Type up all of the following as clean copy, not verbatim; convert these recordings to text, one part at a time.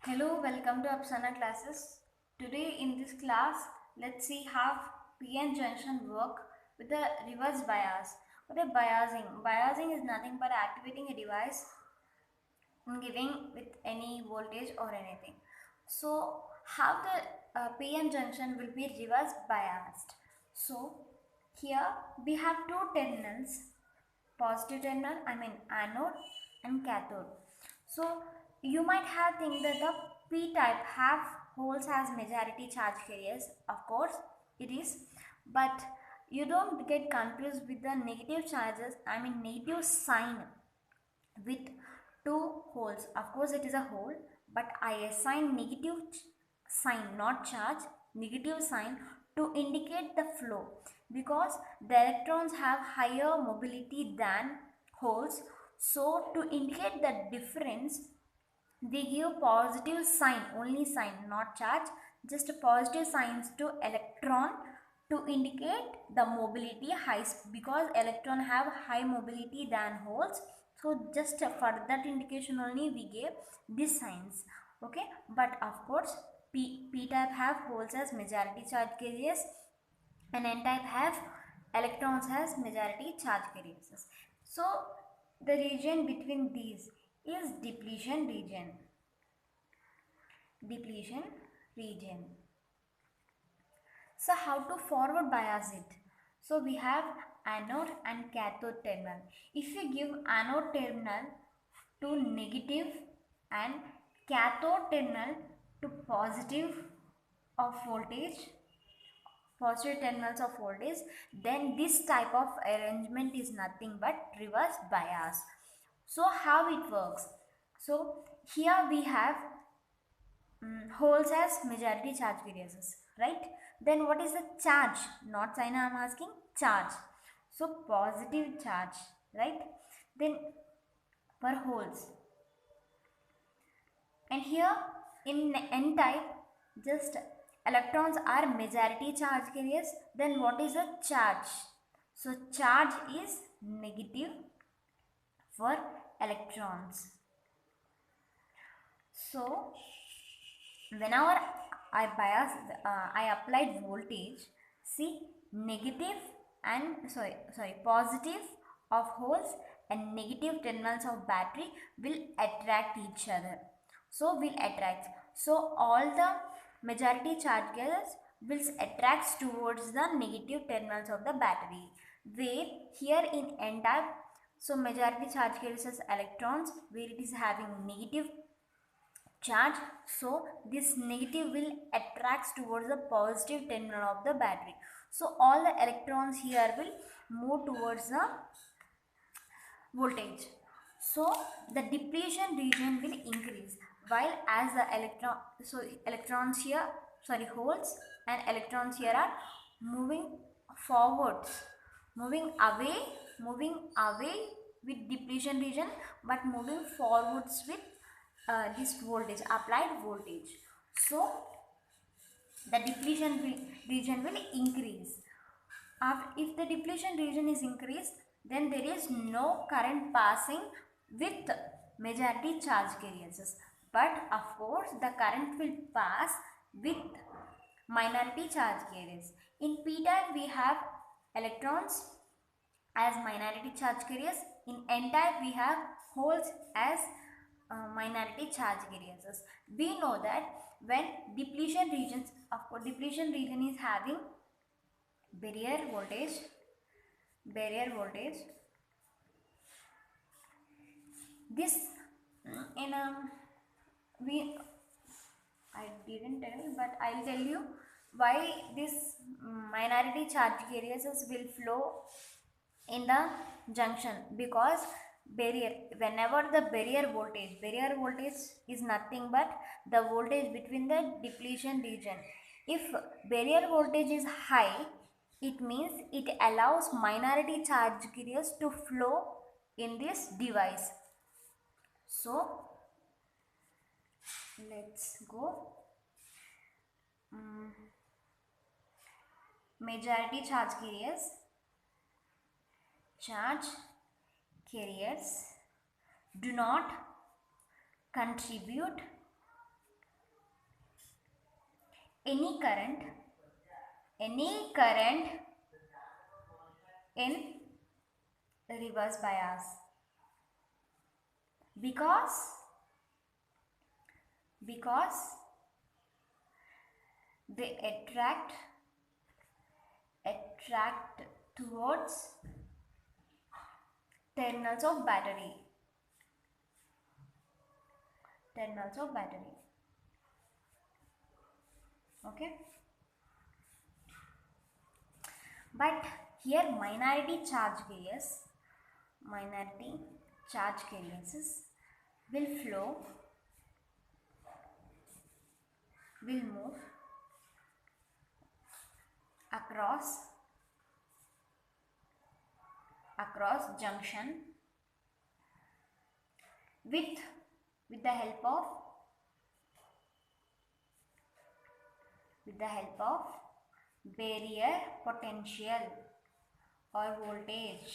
Hello, welcome to Apsana classes. Today in this class, let's see how PN junction work with the reverse bias. What is biasing? Biasing is nothing but activating a device and giving with any voltage or anything. So how the PN junction will be reverse biased? So here we have two terminals, positive terminal, anode and cathode. So you might have think that the p type have holes as majority charge carriers. Of course it is, but you don't get confused with the negative charges, negative sign with two holes. Of course it is a hole, but I assign negative sign, not charge, negative sign to indicate the flow, because the electrons have higher mobility than holes. So to indicate the difference, they give positive sign, only sign, not charge, just a positive signs to electron to indicate the mobility high, because electron have high mobility than holes. So just for that indication only we gave these signs. Okay, but of course p type have holes as majority charge carriers and n type have electrons as majority charge carriers. So the region between these is depletion region. So how to forward bias it? So we have anode and cathode terminal. If you give anode terminal to negative and cathode terminal to positive of voltage, positive terminals of voltage, then this type of arrangement is nothing but reverse bias. So how it works? So here we have holes as majority charge carriers, right? Then what is the charge? Not sign, I am asking charge. So positive charge, right? Then per holes. And here in n type, just electrons are majority charge carriers. Then what is the charge? So charge is negative for electrons. So whenever I bias, I applied voltage. See, negative and positive of holes and negative terminals of battery will attract each other. So will attract. So all the majority charge carriers will attract towards the negative terminals of the battery. Where here in n type, so majority charge carriers as electrons, where it is having negative charge, so this negative will attracts towards the positive terminal of the battery. So all the electrons here will move towards the voltage. So the depletion region will increase, while as the electrons here, holes and electrons here are moving forwards, moving away with depletion region, but moving forwards with this voltage, applied voltage. So the region will increase. If the depletion region is increased, then there is no current passing with majority charge carriers. But of course, the current will pass with minority charge carriers. In p type, we have electrons as minority charge carriers. In n type, we have holes as minority charge carriers. We know that when depletion regions, of course, depletion region is having barrier voltage, barrier voltage. This in we I didn't tell, but I'll tell you why this minority charge carriers will flow in the junction. Because barrier, whenever the barrier voltage is nothing but the voltage between the depletion region. If barrier voltage is high, it means it allows minority charge carriers to flow in this device. So let's go. Majority charge carriers do not contribute any current in reverse bias, because they attract towards terminals of battery. Okay, but here minority charge carriers will move across junction with the help of barrier potential or voltage.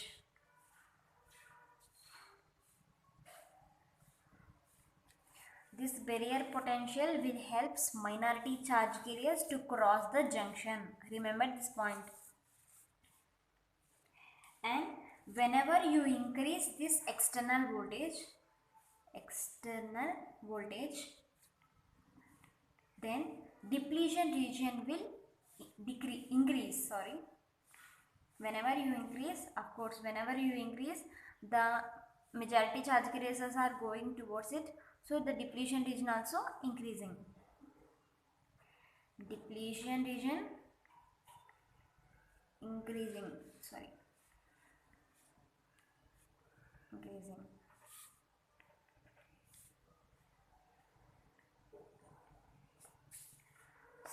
This barrier potential will help minority charge carriers to cross the junction. Remember this point. And whenever you increase this external voltage, then depletion region will increase. Whenever you increase, the majority charge carriers are going towards it, so the depletion region also increasing. Increasing.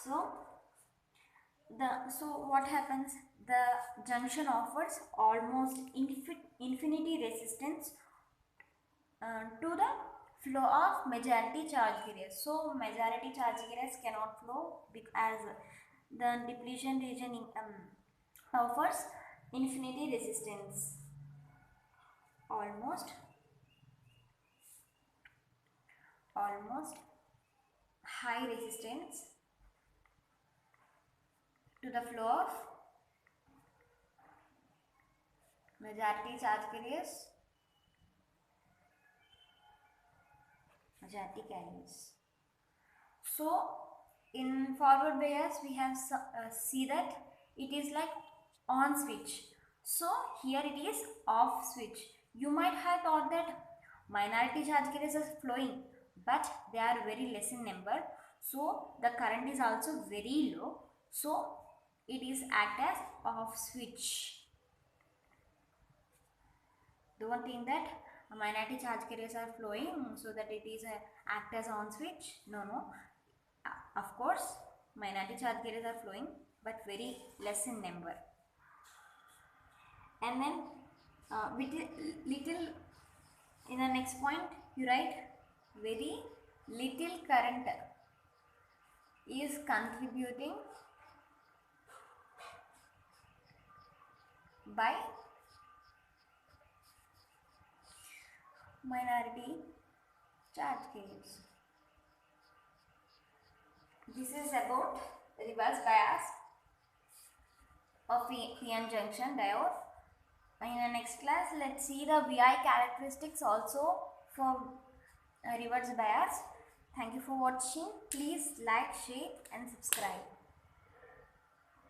So what happens? The junction offers almost infinity resistance to the flow of majority charge carriers. So majority charge carriers cannot flow as the depletion region offers infinity resistance, almost high resistance to the flow of majority charge carriers. So in forward bias we have see that it is like on switch. So here it is off switch. You might have thought that minority charge carriers are flowing, but they are very less in number, so the current is also very low, so it is act as off switch. Don't think that minority charge carriers are flowing so that it is act as on switch. No. Of course minority charge carriers are flowing, but very less in number. And then with little, in the next point you write very little current is contributing by minority charge carriers. This is about reverse bias of PN junction diode. In the next class, let's see the VI characteristics also for reverse bias. Thank you for watching. Please like, share and subscribe.